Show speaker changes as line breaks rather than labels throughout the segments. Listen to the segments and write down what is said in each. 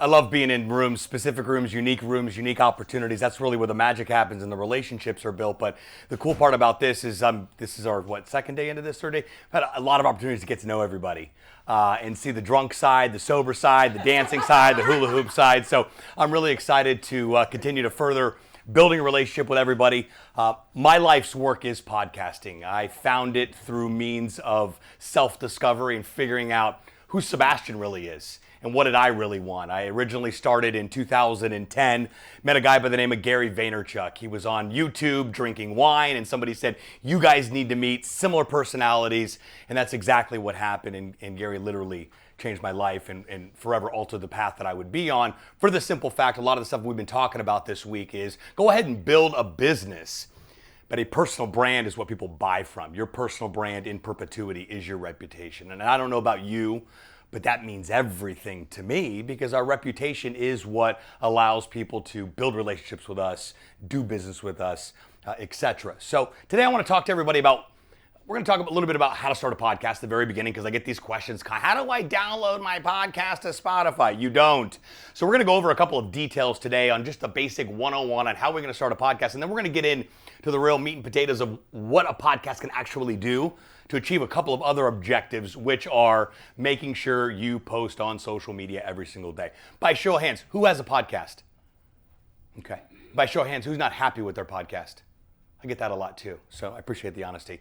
I love being in rooms, specific rooms, unique opportunities. That's really where the magic happens and the relationships are built. But the cool part about this is our, second day into this, third day? I've had a lot of opportunities to get to know everybody and see the drunk side, the sober side, the dancing side, the hula hoop side. So I'm really excited to continue to further building a relationship with everybody. My life's work is podcasting. I found it through means of self-discovery and figuring out who Sebastian really is and what did I really want. I originally started in 2010, met a guy by the name of Gary Vaynerchuk. He was on YouTube drinking wine, and somebody said, you guys need to meet, similar personalities, and that's exactly what happened, and Gary literally changed my life and forever altered the path that I would be on, for the simple fact, a lot of the stuff we've been talking about this week is go ahead and build a business, but a personal brand is what people buy from. Your personal brand in perpetuity is your reputation. And I don't know about you, but that means everything to me, because our reputation is what allows people to build relationships with us, do business with us, etc. So today I want to talk to everybody about, we're going to talk a little bit about how to start a podcast at the very beginning, because I get these questions, how do I download my podcast to Spotify? You don't. So we're going to go over a couple of details today on just a basic 101 on how we're going to start a podcast, and then we're going to get into the real meat and potatoes of what a podcast can actually do to achieve a couple of other objectives, which are making sure you post on social media every single day. By show of hands, who has a podcast? Okay. By show of hands, who's not happy with their podcast? I get that a lot too, so I appreciate the honesty.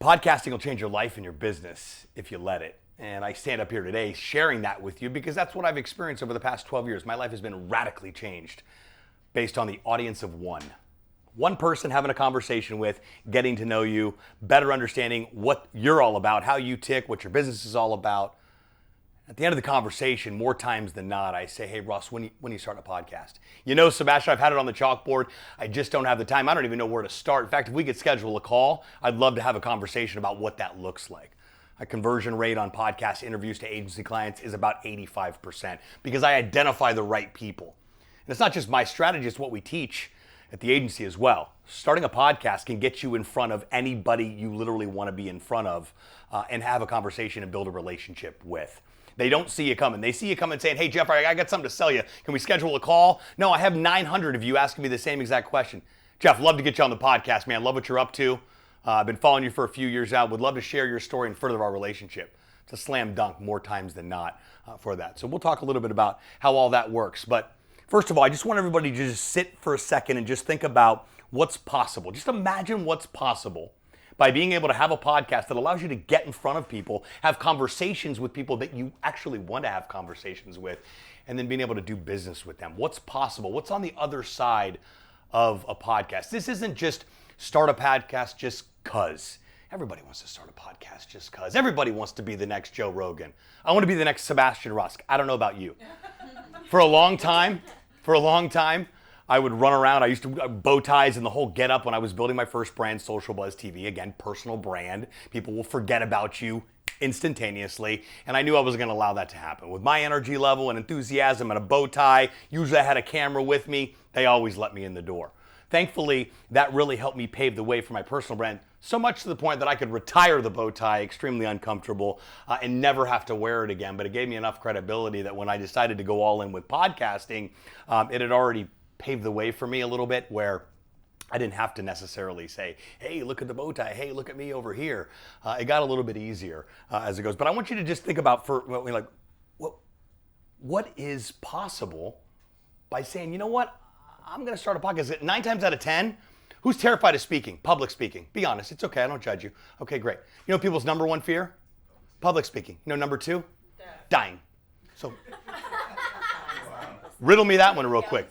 Podcasting will change your life and your business if you let it. And I stand up here today sharing that with you because that's what I've experienced over the past 12 years. My life has been radically changed based on the audience of one. One person having a conversation with, getting to know you, better understanding what you're all about, how you tick, what your business is all about. At the end of the conversation, more times than not, I say, hey, Russ, when you start a podcast? You know, Sebastian, I've had it on the chalkboard. I just don't have the time. I don't even know where to start. In fact, if we could schedule a call, I'd love to have a conversation about what that looks like. A conversion rate on podcast interviews to agency clients is about 85% because I identify the right people. And it's not just my strategy, it's what we teach at the agency as well. Starting a podcast can get you in front of anybody you literally want to be in front of and have a conversation and build a relationship with. They don't see you coming. They see you coming saying, hey, Jeff, I got something to sell you. Can we schedule a call? No, I have 900 of you asking me the same exact question. Jeff, love to get you on the podcast, man. Love what you're up to. I've been following you for a few years now. Would love to share your story and further our relationship. It's a slam dunk more times than not for that. So we'll talk a little bit about how all that works. But first of all, I just want everybody to just sit for a second and just think about what's possible. Just imagine what's possible by being able to have a podcast that allows you to get in front of people, have conversations with people that you actually want to have conversations with, and then being able to do business with them. What's possible? What's on the other side of a podcast? This isn't just start a podcast just cuz. Everybody wants to start a podcast just cuz. Everybody wants to be the next Joe Rogan. I want to be the next Sebastian Rusk. I don't know about you. For a long time, I would run around. I used to bow ties and the whole get up when I was building my first brand, Social Buzz TV. Again, personal brand. People will forget about you instantaneously. And I knew I wasn't going to allow that to happen. With my energy level and enthusiasm and a bow tie, usually I had a camera with me. They always let me in the door. Thankfully, that really helped me pave the way for my personal brand, so much to the point that I could retire the bow tie, extremely uncomfortable, and never have to wear it again. But it gave me enough credibility that when I decided to go all in with podcasting, it had already paved the way for me a little bit where I didn't have to necessarily say, hey, look at the bow tie. Hey, look at me over here. It got a little bit easier as it goes. But I want you to just think about what is possible by saying, you know what? I'm going to start a podcast. 9 times out of 10, who's terrified of speaking? Public speaking. Be honest. It's okay. I don't judge you. Okay, great. You know people's number one fear? Public speaking. You know number 2? Dying. So riddle me that one real quick.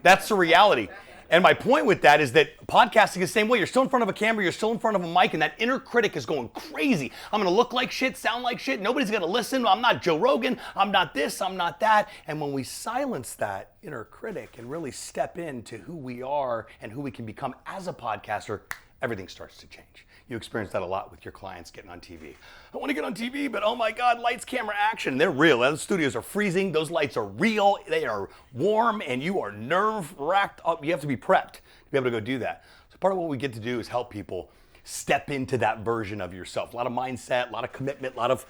That's the reality. And my point with that is that podcasting is the same way. You're still in front of a camera, you're still in front of a mic, and that inner critic is going crazy. I'm going to look like shit, sound like shit. Nobody's going to listen. I'm not Joe Rogan. I'm not this. I'm not that. And when we silence that inner critic and really step into who we are and who we can become as a podcaster, everything starts to change. You experience that a lot with your clients getting on TV. I want to get on TV, but oh my God, lights, camera, action. They're real. Those studios are freezing. Those lights are real. They are warm, and you are nerve-wracked up. You have to be prepped to be able to go do that. So part of what we get to do is help people step into that version of yourself. A lot of mindset, a lot of commitment, a lot of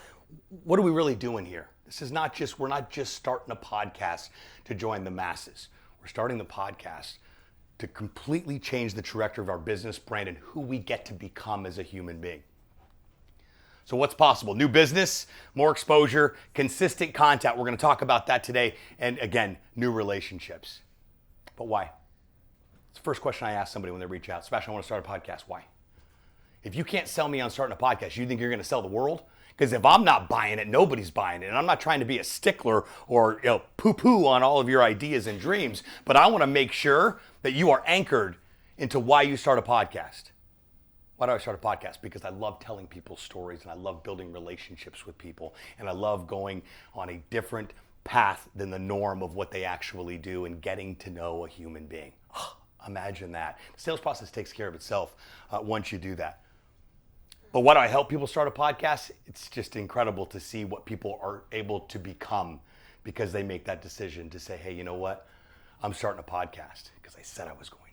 what are we really doing here? We're not just starting a podcast to join the masses. We're starting the podcast to completely change the trajectory of our business brand and who we get to become as a human being. So what's possible? New business, more exposure, consistent content. We're going to talk about that today. And again, new relationships. But why? It's the first question I ask somebody when they reach out. Sebastian, I want to start a podcast. Why? If you can't sell me on starting a podcast, you think you're going to sell the world? Because if I'm not buying it, nobody's buying it. And I'm not trying to be a stickler or poo-poo on all of your ideas and dreams, but I want to make sure that you are anchored into why you start a podcast. Why do I start a podcast? Because I love telling people stories and I love building relationships with people and I love going on a different path than the norm of what they actually do and getting to know a human being. Oh, imagine that. The sales process takes care of itself once you do that. But why do I help people start a podcast? It's just incredible to see what people are able to become because they make that decision to say, hey, you know what? I'm starting a podcast because I said I was going to.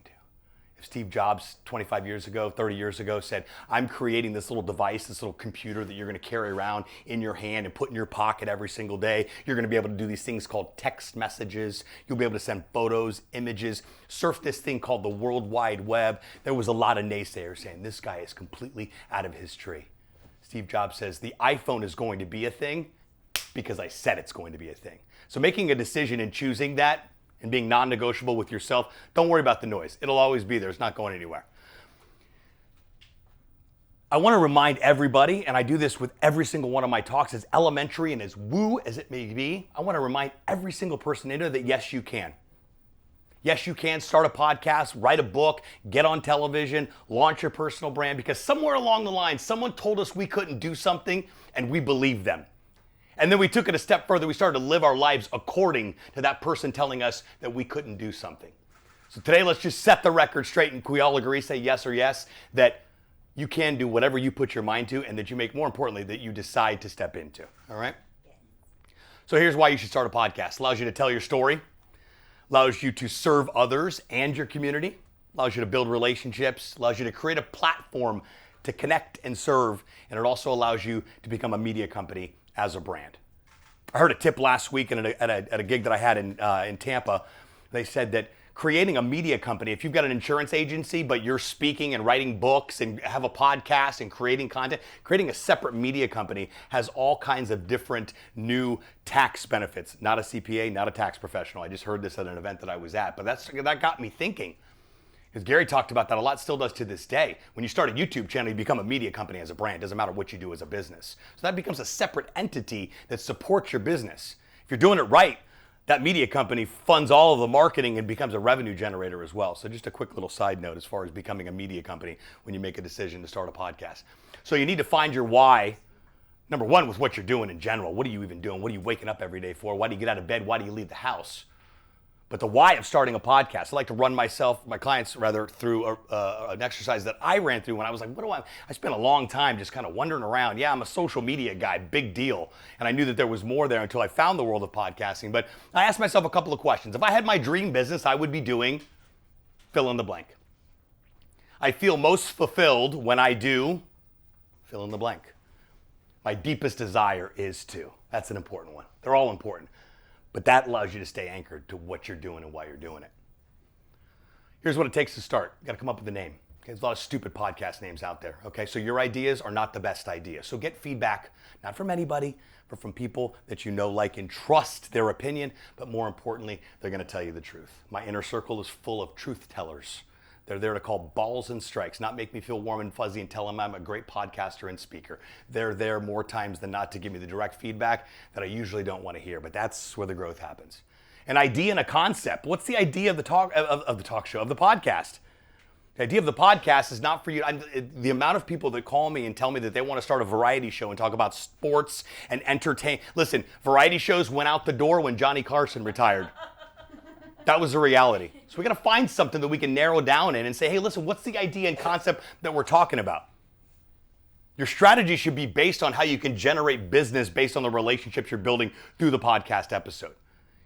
If Steve Jobs 25 years ago, 30 years ago said, I'm creating this little device, this little computer that you're going to carry around in your hand and put in your pocket every single day. You're going to be able to do these things called text messages. You'll be able to send photos, images, surf this thing called the World Wide Web. There was a lot of naysayers saying this guy is completely out of his tree. Steve Jobs says the iPhone is going to be a thing because I said it's going to be a thing. So making a decision and choosing that and being non-negotiable with yourself, don't worry about the noise. It'll always be there. It's not going anywhere. I want to remind everybody, and I do this with every single one of my talks, as elementary and as woo as it may be, I want to remind every single person in there that yes, you can. Yes, you can start a podcast, write a book, get on television, launch your personal brand, because somewhere along the line, someone told us we couldn't do something, and we believed them. And then we took it a step further. We started to live our lives according to that person telling us that we couldn't do something. So today, let's just set the record straight and can we all agree, say yes or yes, that you can do whatever you put your mind to and that you make, more importantly, that you decide to step into. All right? So here's why you should start a podcast. Allows you to tell your story, allows you to serve others and your community, allows you to build relationships, allows you to create a platform to connect and serve, and it also allows you to become a media company as a brand. I heard a tip last week at a gig that I had in Tampa. They said that creating a media company, if you've got an insurance agency, but you're speaking and writing books and have a podcast and creating content, creating a separate media company has all kinds of different new tax benefits. Not a CPA, not a tax professional. I just heard this at an event that I was at, but that got me thinking. Because Gary talked about that a lot, still does to this day. When you start a YouTube channel, you become a media company as a brand. Doesn't matter what you do as a business. So that becomes a separate entity that supports your business. If you're doing it right, that media company funds all of the marketing and becomes a revenue generator as well. So just a quick little side note as far as becoming a media company when you make a decision to start a podcast. So you need to find your why. Number one, with what you're doing in general. What are you even doing? What are you waking up every day for? Why do you get out of bed? Why do you leave the house? But the why of starting a podcast, I like to run my clients through an exercise that I ran through when I was like, I spent a long time just kind of wandering around. Yeah, I'm a social media guy, big deal. And I knew that there was more there until I found the world of podcasting. But I asked myself a couple of questions. If I had my dream business, I would be doing fill in the blank. I feel most fulfilled when I do fill in the blank. My deepest desire is to. That's an important one. They're all important. But that allows you to stay anchored to what you're doing and why you're doing it. Here's what it takes to start. You got to come up with a name. Okay? There's a lot of stupid podcast names out there. Okay, so your ideas are not the best ideas. So get feedback, not from anybody, but from people that you know, like, and trust their opinion. But more importantly, they're going to tell you the truth. My inner circle is full of truth tellers. They're there to call balls and strikes, not make me feel warm and fuzzy and tell them I'm a great podcaster and speaker. They're there more times than not to give me the direct feedback that I usually don't want to hear, but that's where the growth happens. An idea and a concept. What's the idea of the podcast? The idea of the podcast is not for you. The amount of people that call me and tell me that they want to start a variety show and talk about sports and entertain. Listen, variety shows went out the door when Johnny Carson retired. That was the reality. So we got to find something that we can narrow down in and say, hey, listen, what's the idea and concept that we're talking about? Your strategy should be based on how you can generate business based on the relationships you're building through the podcast episode.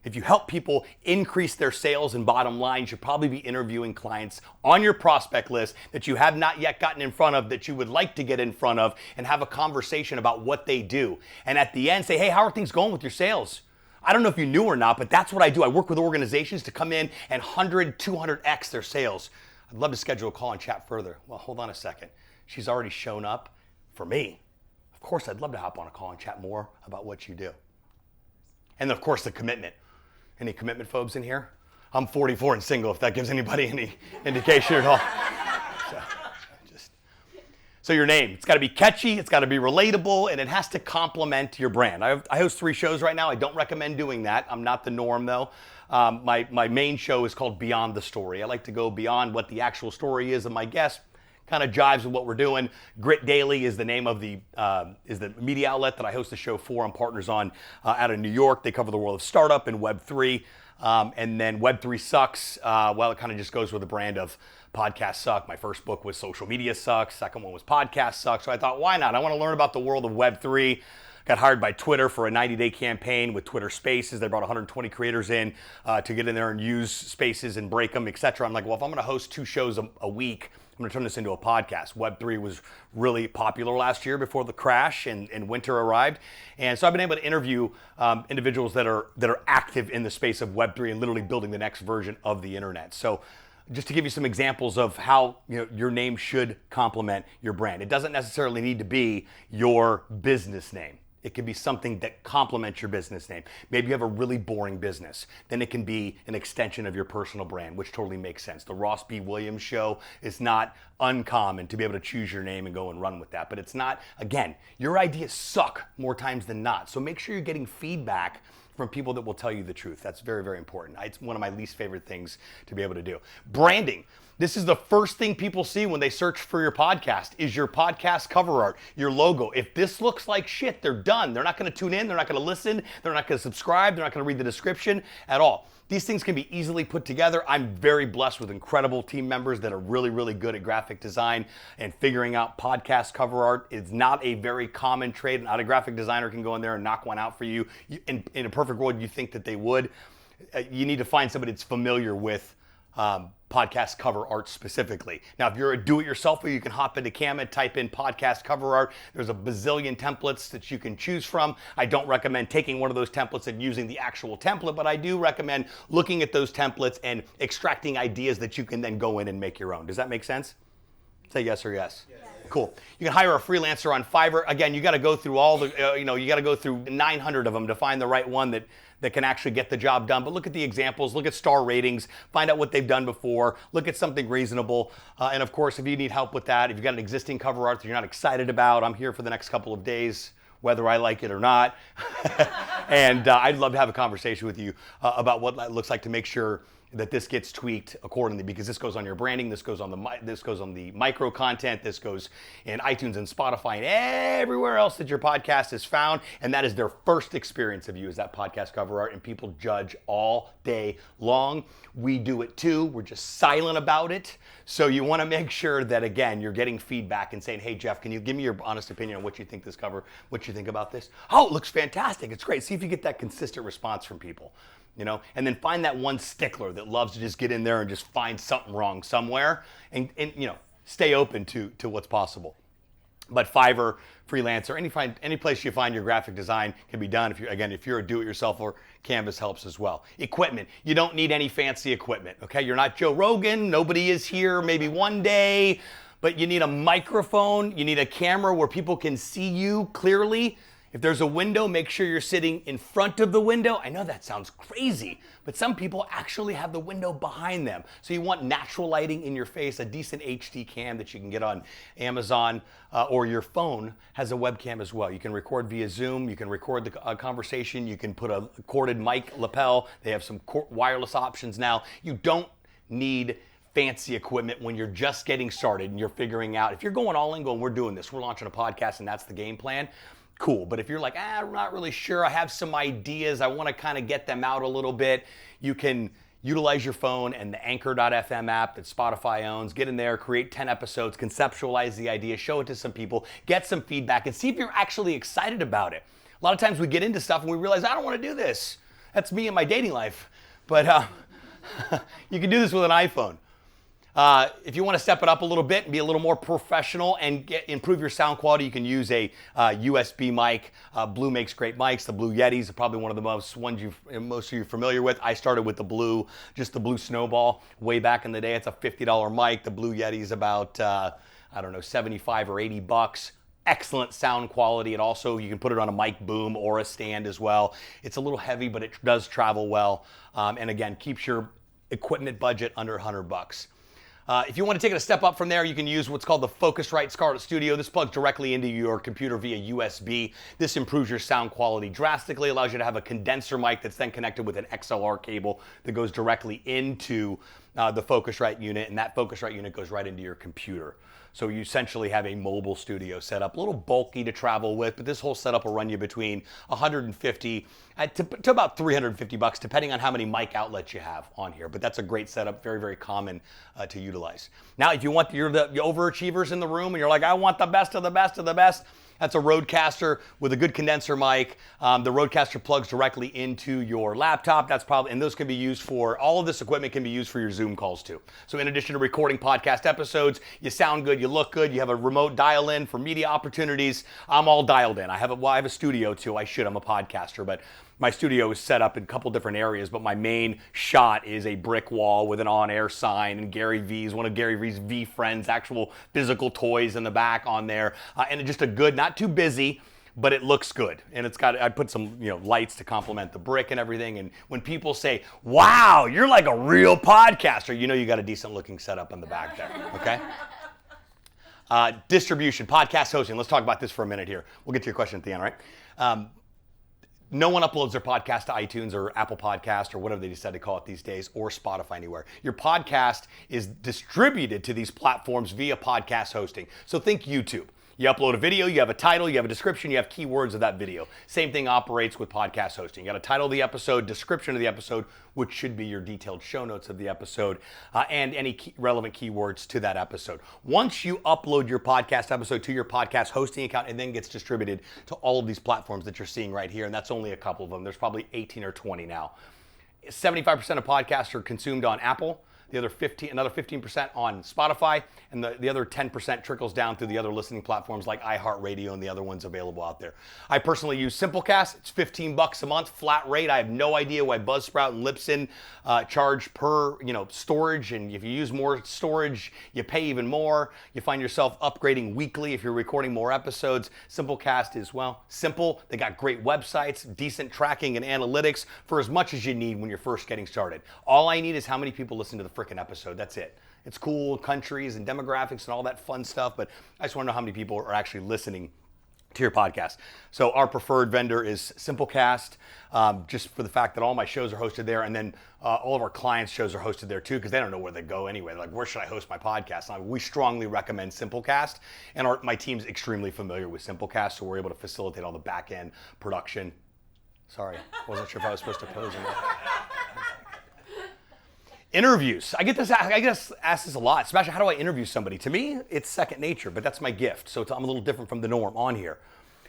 If you help people increase their sales and bottom line, you should probably be interviewing clients on your prospect list that you have not yet gotten in front of, that you would like to get in front of, and have a conversation about what they do. And at the end, say, hey, how are things going with your sales? I don't know if you knew or not, but that's what I do. I work with organizations to come in and 100, 200x their sales. I'd love to schedule a call and chat further. Well, hold on a second. She's already shown up for me. Of course, I'd love to hop on a call and chat more about what you do. And of course, the commitment. Any commitment phobes in here? I'm 44 and single, if that gives anybody any indication at all. So your name, it's got to be catchy, it's got to be relatable, and it has to complement your brand. I host 3 shows right now. I don't recommend doing that. I'm not the norm, though. My main show is called Beyond the Story. I like to go beyond what the actual story is of my guest. Kind of jives with what we're doing. Grit Daily is the name of the media outlet that I host the show for. I'm partners on out of New York. They cover the world of startup and Web3. And then Web3 Sucks. Well, it kind of just goes with the brand of Podcast Suck. My first book was Social Media Sucks. Second one was Podcast Suck. So I thought, why not? I want to learn about the world of Web3. Got hired by Twitter for a 90-day campaign with Twitter Spaces. They brought 120 creators in to get in there and use Spaces and break them, etc. I'm like, well, if I'm going to host 2 shows a week, I'm going to turn this into a podcast. Web3 was really popular last year before the crash and winter arrived. And so I've been able to interview individuals that are active in the space of Web3 and literally building the next version of the internet. So just to give you some examples of how your name should complement your brand. It doesn't necessarily need to be your business name. It can be something that complements your business name. Maybe you have a really boring business. Then it can be an extension of your personal brand, which totally makes sense. The Ross B. Williams Show is not uncommon to be able to choose your name and go and run with that. But it's not, again, your ideas suck more times than not. So make sure you're getting feedback from people that will tell you the truth. That's very, very important. It's one of my least favorite things to be able to do. Branding. This is the first thing people see when they search for your podcast, is your podcast cover art, your logo. If this looks like shit, they're done. They're not going to tune in. They're not going to listen. They're not going to subscribe. They're not going to read the description at all. These things can be easily put together. I'm very blessed with incredible team members that are really, really good at graphic design and figuring out podcast cover art. It's not a very common trade. Not a graphic designer can go in there and knock one out for you. In a perfect world, you think that they would. You need to find somebody that's familiar with podcast cover art specifically. Now, if you're a do-it-yourselfer, you can hop into Canva, type in podcast cover art. There's a bazillion templates that you can choose from. I don't recommend taking one of those templates and using the actual template, but I do recommend looking at those templates and extracting ideas that you can then go in and make your own. Does that make sense? Say yes or yes. Yes. Cool. You can hire a freelancer on Fiverr. Again, you got to go through all the, you got to go through 900 of them to find the right one that can actually get the job done. But look at the examples, look at star ratings, find out what they've done before, look at something reasonable. And of course, if you need help with that, if you've got an existing cover art that you're not excited about, I'm here for the next couple of days, whether I like it or not. And I'd love to have a conversation with you about what that looks like to make sure that this gets tweaked accordingly, because this goes on your branding, this goes on the micro content, this goes in iTunes and Spotify and everywhere else that your podcast is found, and that is their first experience of you, is that podcast cover art, and people judge all day long. We do it too, we're just silent about it. So you want to make sure that, again, you're getting feedback and saying, hey Jeff, can you give me your honest opinion on what you think what you think about this? Oh, it looks fantastic, it's great. See if you get that consistent response from people. And then find that one stickler that loves to just get in there and just find something wrong somewhere, and stay open to what's possible. But Fiverr, freelancer, any place you find your graphic design can be done. If you're a do-it-yourselfer, Canvas helps as well. Equipment. You don't need any fancy equipment, okay? You're not Joe Rogan. Nobody is here, maybe one day. But you need a microphone. You need a camera where people can see you clearly. If there's a window, make sure you're sitting in front of the window. I know that sounds crazy, but some people actually have the window behind them. So you want natural lighting in your face, a decent HD cam that you can get on Amazon, or your phone has a webcam as well. You can record via Zoom, you can record the conversation, you can put a corded mic lapel. They have some wireless options now. You don't need fancy equipment when you're just getting started and you're figuring out. If you're going all in, we're doing this, we're launching a podcast and that's the game plan, cool. But if you're like, I'm not really sure, I have some ideas, I want to kind of get them out a little bit, you can utilize your phone and the Anchor.fm app that Spotify owns. Get in there, create 10 episodes, conceptualize the idea, show it to some people, get some feedback, and see if you're actually excited about it. A lot of times we get into stuff and we realize, I don't want to do this. That's me in my dating life. But you can do this with an iPhone. If you want to step it up a little bit and be a little more professional and improve your sound quality, you can use a USB mic. Blue makes great mics. The Blue Yetis are probably one of the most of you are familiar with. I started with the Blue Snowball way back in the day. It's a $50 mic. The Blue Yeti is about, $75 or $80. Excellent sound quality. And also you can put it on a mic boom or a stand as well. It's a little heavy, but it does travel well. And again, keeps your equipment budget under $100. If you want to take it a step up from there, you can use what's called the Focusrite Scarlett Studio. This plugs directly into your computer via USB. This improves your sound quality drastically, allows you to have a condenser mic that's then connected with an XLR cable that goes directly into the Focusrite unit, and that Focusrite unit goes right into your computer. So you essentially have a mobile studio setup, a little bulky to travel with, but this whole setup will run you between $150 to about $350, depending on how many mic outlets you have on here. But that's a great setup, very, very common to utilize. Now, if you're the overachievers in the room and you're like, I want the best of the best of the best, that's a Rodecaster with a good condenser mic. The Rodecaster plugs directly into your laptop. And those can be used all of this equipment can be used for your Zoom calls too. So in addition to recording podcast episodes, you sound good, you look good, you have a remote dial in for media opportunities. I'm all dialed in. I have a studio too. I'm a podcaster, but my studio is set up in a couple different areas, but my main shot is a brick wall with an on-air sign and one of Gary Vee's V Friends, actual physical toys in the back on there. And just a good, not too busy, but it looks good. And I put some lights to complement the brick and everything. And when people say, wow, you're like a real podcaster, you got a decent looking setup in the back there, okay? Distribution, podcast hosting. Let's talk about this for a minute here. We'll get to your question at the end, right? No one uploads their podcast to iTunes or Apple Podcast or whatever they decide to call it these days, or Spotify anywhere. Your podcast is distributed to these platforms via podcast hosting. So think YouTube. You upload a video, you have a title, you have a description, you have keywords of that video. Same thing operates with podcast hosting. You got a title of the episode, description of the episode, which should be your detailed show notes of the episode, and any relevant keywords to that episode. Once you upload your podcast episode to your podcast hosting account, it then gets distributed to all of these platforms that you're seeing right here, and that's only a couple of them. There's probably 18 or 20 now. 75% of podcasts are consumed on Apple. Another 15% on Spotify, and the other 10% trickles down through the other listening platforms like iHeartRadio and the other ones available out there. I personally use Simplecast. It's $15 a month, flat rate. I have no idea why Buzzsprout and Libsyn charge per storage, and if you use more storage, you pay even more. You find yourself upgrading weekly if you're recording more episodes. Simplecast is, simple. They got great websites, decent tracking and analytics for as much as you need when you're first getting started. All I need is how many people listen to the frickin' episode. That's it. It's cool, countries and demographics and all that fun stuff, but I just want to know how many people are actually listening to your podcast. So our preferred vendor is Simplecast, just for the fact that all my shows are hosted there, and then all of our clients' shows are hosted there too, because they don't know where they go anyway. They're like, where should I host my podcast? And we strongly recommend Simplecast, and my team's extremely familiar with Simplecast, so we're able to facilitate all the back-end production. Sorry, wasn't sure if I was supposed to pose or not. Interviews. I get asked this a lot, especially how do I interview somebody? To me, it's second nature, but that's my gift. So I'm a little different from the norm on here.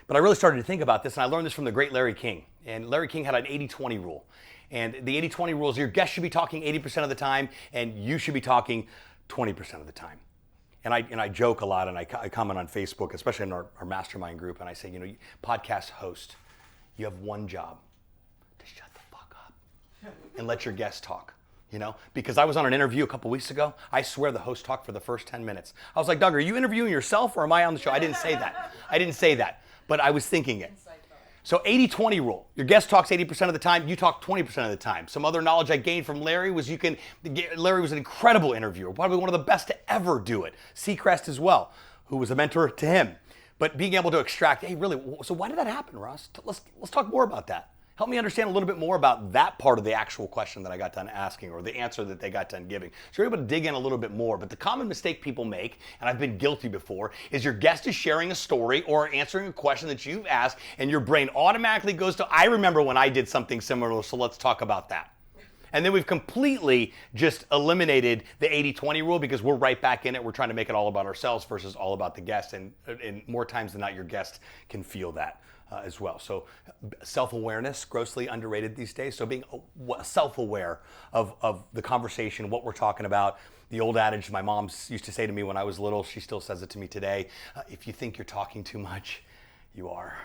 But I really started to think about this, and I learned this from the great Larry King. And Larry King had an 80-20 rule. And the 80-20 rule is your guest should be talking 80% of the time, and you should be talking 20% of the time. And I joke a lot, and I comment on Facebook, especially in our mastermind group, and I say, podcast host, you have one job: to shut the fuck up and let your guests talk. Because I was on an interview a couple weeks ago. I swear the host talked for the first 10 minutes. I was like, Doug, are you interviewing yourself or am I on the show? I didn't say that. But I was thinking it. So 80-20 rule. Your guest talks 80% of the time, you talk 20% of the time. Some other knowledge I gained from Larry was Larry was an incredible interviewer, probably one of the best to ever do it. Seacrest as well, who was a mentor to him. But being able to extract, hey, really, so why did that happen, Ross? Let's talk more about that. Help me understand a little bit more about that part of the actual question that I got done asking, or the answer that they got done giving. So you're able to dig in a little bit more. But the common mistake people make, and I've been guilty before, is your guest is sharing a story or answering a question that you've asked, and your brain automatically goes to, I remember when I did something similar, so let's talk about that. And then we've completely just eliminated the 80-20 rule because we're right back in it. We're trying to make it all about ourselves versus all about the guest. And more times than not, your guest can feel that. as well. So self-awareness, grossly underrated these days. So being self-aware of the conversation, what we're talking about. The old adage my mom used to say to me when I was little, she still says it to me today, if you think you're talking too much, you are.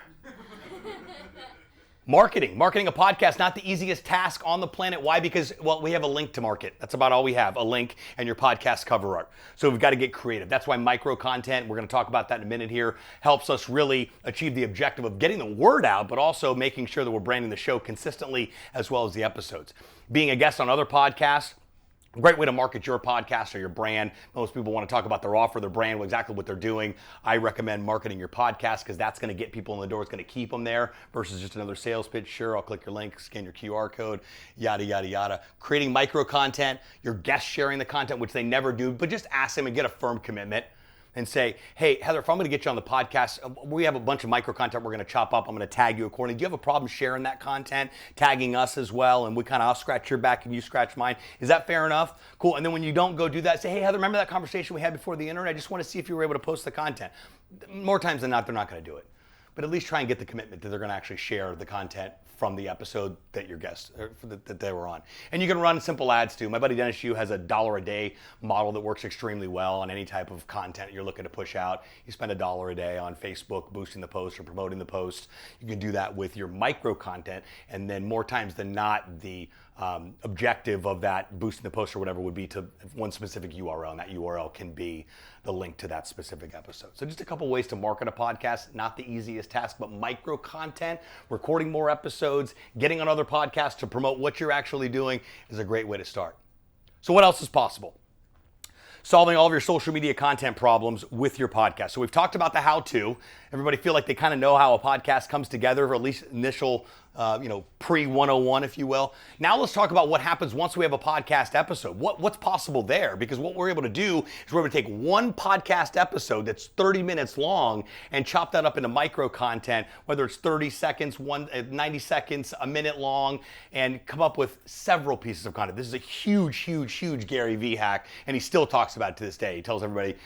Marketing a podcast, not the easiest task on the planet. Why? Because, well, we have a link to market. That's about all we have, a link and your podcast cover art. So we've got to get creative. That's why micro content, we're going to talk about that in a minute here, helps us really achieve the objective of getting the word out, but also making sure that we're branding the show consistently as well as the episodes. Being a guest on other podcasts, a great way to market your podcast or your brand. Most people want to talk about their offer, their brand, exactly what they're doing. I recommend marketing your podcast because that's going to get people in the door. It's going to keep them there versus just another sales pitch. Sure, I'll click your link, scan your QR code, yada, yada, yada. Creating micro content, your guests sharing the content, which they never do, but just ask them and get a firm commitment. And say, hey, Heather, if I'm going to get you on the podcast, we have a bunch of micro content we're going to chop up. I'm going to tag you accordingly. Do you have a problem sharing that content, tagging us as well? And I'll scratch your back and you scratch mine. Is that fair enough? Cool. And then when you don't go do that, say, hey, Heather, remember that conversation we had before the internet? I just want to see if you were able to post the content. More times than not, they're not going to do it. But at least try and get the commitment that they're going to actually share the content from the episode that your guests, that they were on. And you can run simple ads too. My buddy Dennis Yu has a $1 a day model that works extremely well on any type of content you're looking to push out. You spend $1 a day on Facebook boosting the post or promoting the post. You can do that with your micro content, and then more times than not, the objective of that boosting the post or whatever would be to one specific URL, and that URL can be the link to that specific episode. So just a couple ways to market a podcast, not the easiest task, but micro content, recording more episodes, getting on other podcasts to promote what you're actually doing is a great way to start. So what else is possible? Solving all of your social media content problems with your podcast. So we've talked about the how-to. Everybody feel like they kind of know how a podcast comes together, or at least initial, pre-101, if you will. Now let's talk about what happens once we have a podcast episode. What's possible there? Because what we're able to do is we're able to take one podcast episode that's 30 minutes long and chop that up into micro content, whether it's 30 seconds, 90 seconds, a minute long, and come up with several pieces of content. This is a huge, huge, huge Gary Vee hack, and he still talks about it to this day. He tells everybody,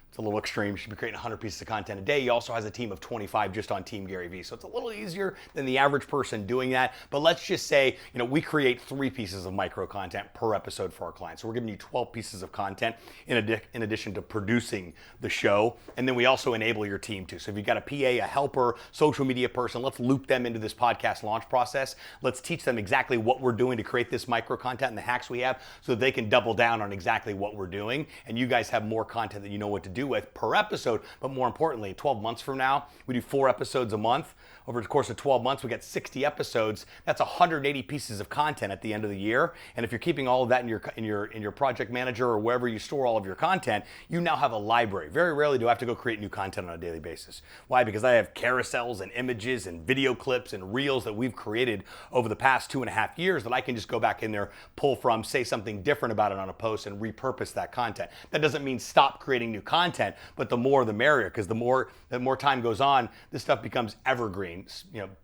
it's a little extreme. You should be creating 100 pieces of content a day. He also has a team of 25 just on Team Gary Vee. So it's a little easier than the average person doing that. But let's just say, we create 3 pieces of micro content per episode for our clients. So we're giving you 12 pieces of content in addition to producing the show. And then we also enable your team too. So if you've got a PA, a helper, social media person, let's loop them into this podcast launch process. Let's teach them exactly what we're doing to create this micro content and the hacks we have so that they can double down on exactly what we're doing. And you guys have more content that you know what to do with per episode. But more importantly, 12 months from now, we do 4 episodes a month. Over the course of 12 months, we get 60 episodes. That's 180 pieces of content at the end of the year. And if you're keeping all of that in your project manager or wherever you store all of your content, you now have a library. Very rarely do I have to go create new content on a daily basis. Why? Because I have carousels and images and video clips and reels that we've created over the past 2.5 years that I can just go back in there, pull from, say something different about it on a post, and repurpose that content. That doesn't mean stop creating new content, but the more the merrier, because the more time goes on, this stuff becomes evergreen.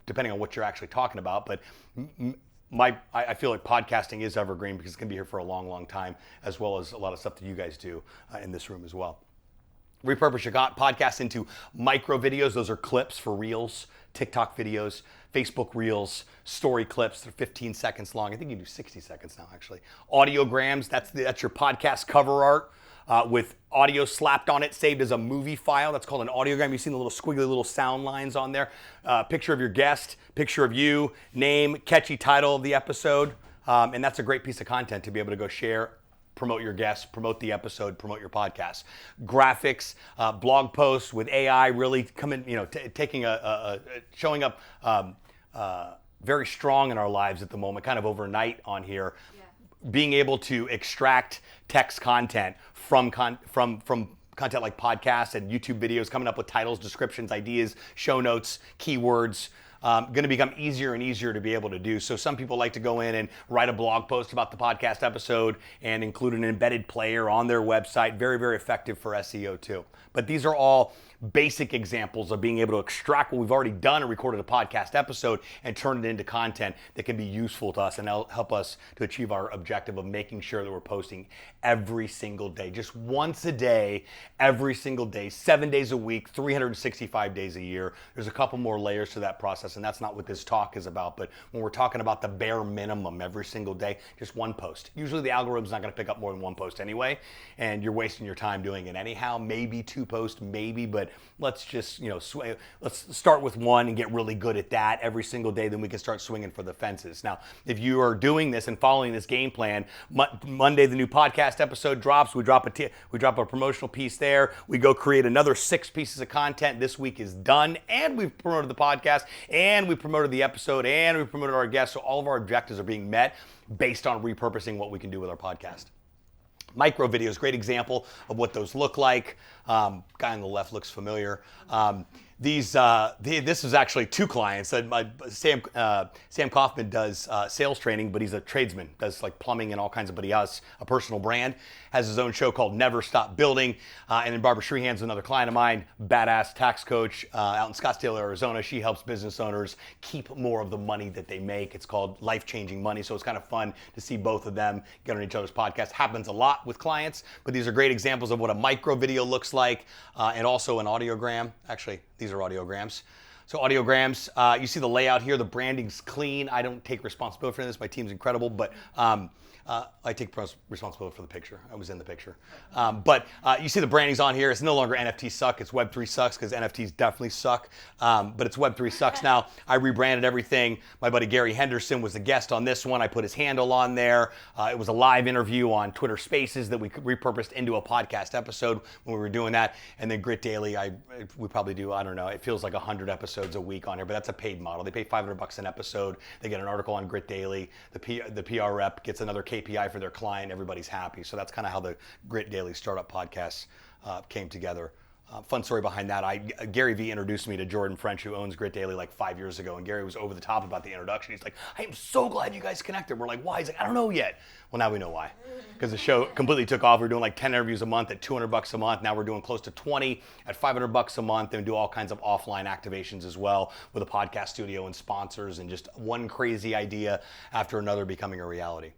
Depending on what you're actually talking about. But I feel like podcasting is evergreen because it's going to be here for a long, long time, as well as a lot of stuff that you guys do in this room as well. Repurpose your podcast into micro videos. Those are clips for reels, TikTok videos, Facebook reels, story clips. They're 15 seconds long. I think you can do 60 seconds now, actually. Audiograms, that's your podcast cover art. With audio slapped on it, saved as a movie file. That's called an audiogram. You've seen the little squiggly little sound lines on there. Picture of your guest, picture of you, name, catchy title of the episode. And that's a great piece of content to be able to go share, promote your guests, promote the episode, promote your podcast. Graphics, blog posts with AI really coming, showing up very strong in our lives at the moment, kind of overnight on here. Being able to extract text content from content like podcasts and YouTube videos, coming up with titles, descriptions, ideas, show notes, keywords, going to become easier and easier to be able to do. So some people like to go in and write a blog post about the podcast episode and include an embedded player on their website. Very, very effective for SEO too. But these are all basic examples of being able to extract what we've already done and recorded a podcast episode and turn it into content that can be useful to us and help us to achieve our objective of making sure that we're posting every single day, just once a day, every single day, 7 days a week, 365 days a year. There's a couple more layers to that process, and that's not what this talk is about. But when we're talking about the bare minimum every single day, just one post. Usually the algorithm's not going to pick up more than one post anyway, and you're wasting your time doing it anyhow. Maybe 2 posts, maybe, but let's just, let's start with 1 and get really good at that every single day. Then we can start swinging for the fences. Now, if you are doing this and following this game plan, Monday the new podcast episode drops. We drop a promotional piece there. We go create another 6 pieces of content. This week is done, and we've promoted the podcast, and we promoted the episode, and we promoted our guests. So all of our objectives are being met based on repurposing what we can do with our podcast. Micro videos, great example of what those look like. Guy on the left looks familiar. This is actually 2 clients. Sam Kaufman does sales training, but he's a tradesman, does like plumbing and all kinds of, but he has a personal brand, has his own show called Never Stop Building. And then Barbara Shreehan's another client of mine, badass tax coach out in Scottsdale, Arizona. She helps business owners keep more of the money that they make. It's called Life-Changing Money. So it's kind of fun to see both of them get on each other's podcast. Happens a lot with clients, but these are great examples of what a micro video looks like, and also an audiogram. Actually, these are audiograms. So audiograms, you see the layout here, the branding's clean. I don't take responsibility for this. My team's incredible, but I take responsibility for the picture. I was in the picture. But you see the branding's on here. It's no longer NFT suck. It's Web3 sucks, because NFTs definitely suck. But it's Web3 sucks now. I rebranded everything. My buddy Gary Henderson was the guest on this one. I put his handle on there. It was a live interview on Twitter Spaces that we repurposed into a podcast episode when we were doing that. And then Grit Daily, we probably do, I don't know, it feels like 100 episodes a week on here, but that's a paid model. They pay $500 an episode. They get an article on Grit Daily. The PR rep gets another KPI for their client. Everybody's happy. So that's kind of how the Grit Daily Startup Podcast came together. Fun story behind that. Gary Vee introduced me to Jordan French, who owns Grit Daily, like 5 years ago. And Gary was over the top about the introduction. He's like, I am so glad you guys connected. We're like, why? He's like, I don't know yet. Well, now we know why. Because the show completely took off. We're doing like 10 interviews a month at $200 a month. Now we're doing close to 20 at $500 a month, and do all kinds of offline activations as well with a podcast studio and sponsors, and just one crazy idea after another becoming a reality.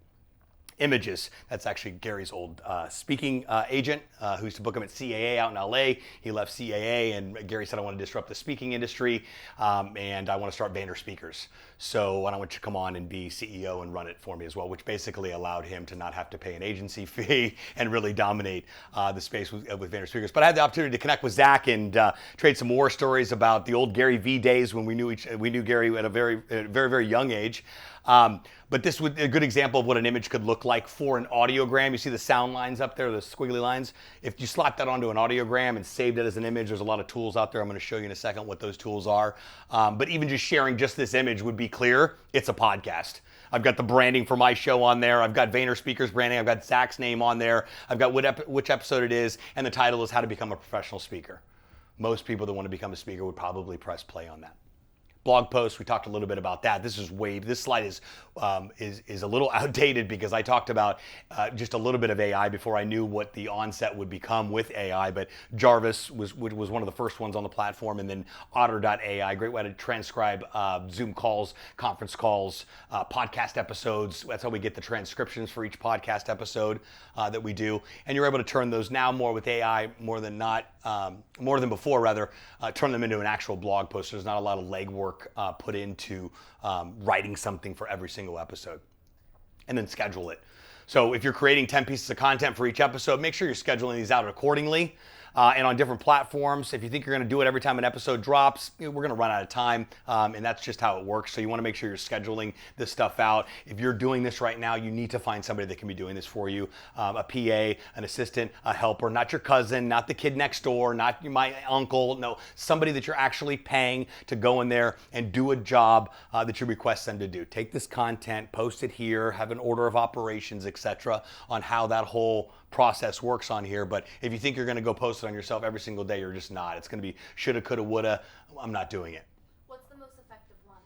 Images. That's actually Gary's old speaking agent who used to book him at CAA out in LA. He left CAA, and Gary said, I want to disrupt the speaking industry, and I want to start Vayner Speakers. So why don't you come on and be CEO and run it for me as well, which basically allowed him to not have to pay an agency fee and really dominate the space with Vayner Speakers. But I had the opportunity to connect with Zach and trade some war stories about the old Gary Vee days when we knew Gary at a very young age. But this would be a good example of what an image could look like for an audiogram. You see the sound lines up there, the squiggly lines. If you slap that onto an audiogram and saved it as an image, there's a lot of tools out there. I'm going to show you in a second what those tools are. But even just sharing just this image would be clear. It's a podcast. I've got the branding for my show on there. I've got Vayner Speakers branding. I've got Zach's name on there. I've got which episode it is, and the title is How to Become a Professional Speaker. Most people that want to become a speaker would probably press play on that. Blog post, we talked a little bit about that. This slide is a little outdated, because I talked about just a little bit of AI before I knew what the onset would become with AI. But Jarvis was one of the first ones on the platform, and then Otter.ai, great way to transcribe Zoom calls, conference calls, podcast episodes. That's how we get the transcriptions for each podcast episode that we do. And you're able to turn those now more with AI, more than before, turn them into an actual blog post. There's not a lot of legwork put into writing something for every single episode. And then schedule it. So if you're creating 10 pieces of content for each episode, make sure you're scheduling these out accordingly. And on different platforms. If you think you're going to do it every time an episode drops, we're going to run out of time, and that's just how it works. So you want to make sure you're scheduling this stuff out. If you're doing this right now, you need to find somebody that can be doing this for you, a PA, an assistant, a helper, not your cousin, not the kid next door, not my uncle, no, somebody that you're actually paying to go in there and do a job that you request them to do. Take this content, post it here, have an order of operations, etc., on how that whole process works on here. But if you think you're going to go post it on yourself every single day, you're just not. It's going to be shoulda, coulda, woulda. I'm not doing it.
What's the most effective one?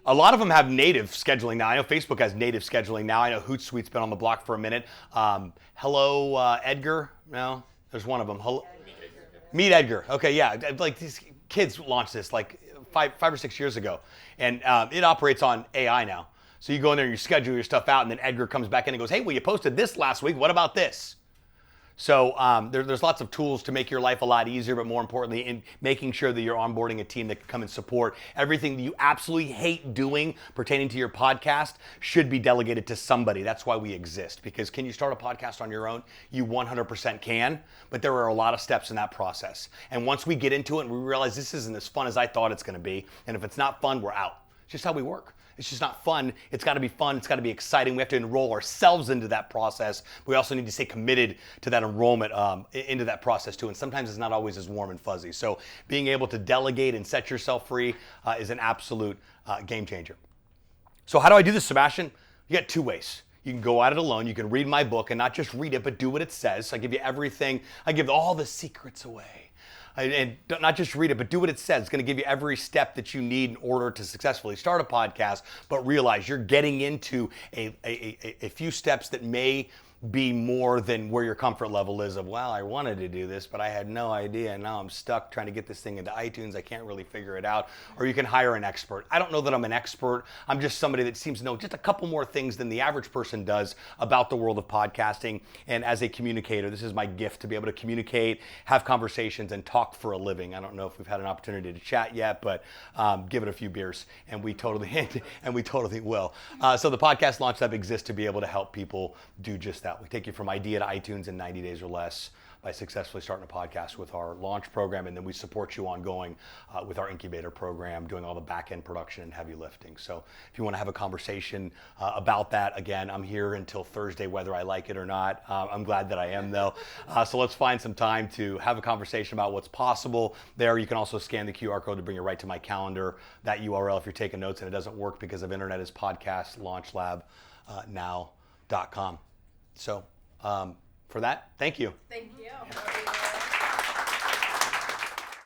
A lot of them have native scheduling now. I know Facebook has native scheduling now. I know Hootsuite's been on the block for a minute. Hello, Edgar? No, there's one of them. Hello, Meet Edgar. Okay, yeah. Like these kids launched this like five or 6 years ago, and it operates on AI now. So you go in there and you schedule your stuff out, and then Edgar comes back in and goes, hey, well, you posted this last week. What about this? So there's lots of tools to make your life a lot easier, but more importantly, in making sure that you're onboarding a team that can come and support everything that you absolutely hate doing pertaining to your podcast should be delegated to somebody. That's why we exist. Because can you start a podcast on your own? You 100% can, but there are a lot of steps in that process. And once we get into it and we realize this isn't as fun as I thought it's going to be, and if it's not fun, we're out. It's just how we work. It's just not fun. It's got to be fun. It's got to be exciting. We have to enroll ourselves into that process. We also need to stay committed to that enrollment into that process too. And sometimes it's not always as warm and fuzzy. So being able to delegate and set yourself free is an absolute game changer. So how do I do this, Sebastian? You got two ways. You can go at it alone. You can read my book and not just read it, but do what it says. I give you everything. I give all the secrets away. And not just read it, but do what it says. It's going to give you every step that you need in order to successfully start a podcast, but realize you're getting into a few steps that may be more than where your comfort level is of, well, I wanted to do this, but I had no idea, and now I'm stuck trying to get this thing into iTunes. I can't really figure it out. Or you can hire an expert. I don't know that I'm an expert. I'm just somebody that seems to know just a couple more things than the average person does about the world of podcasting. And as a communicator, this is my gift, to be able to communicate, have conversations, and talk for a living. I don't know if we've had an opportunity to chat yet, but give it a few beers, and we totally will. So the Podcast Launch Lab exists to be able to help people do just that. We take you from idea to iTunes in 90 days or less by successfully starting a podcast with our launch program, and then we support you ongoing with our incubator program, doing all the back-end production and heavy lifting. So if you want to have a conversation about that, again, I'm here until Thursday, whether I like it or not. I'm glad that I am, though. So let's find some time to have a conversation about what's possible there. You can also scan the QR code to bring you right to my calendar. That URL, if you're taking notes and it doesn't work because of internet, is podcastlaunchlabnow.com. So for that, thank you.
Thank you.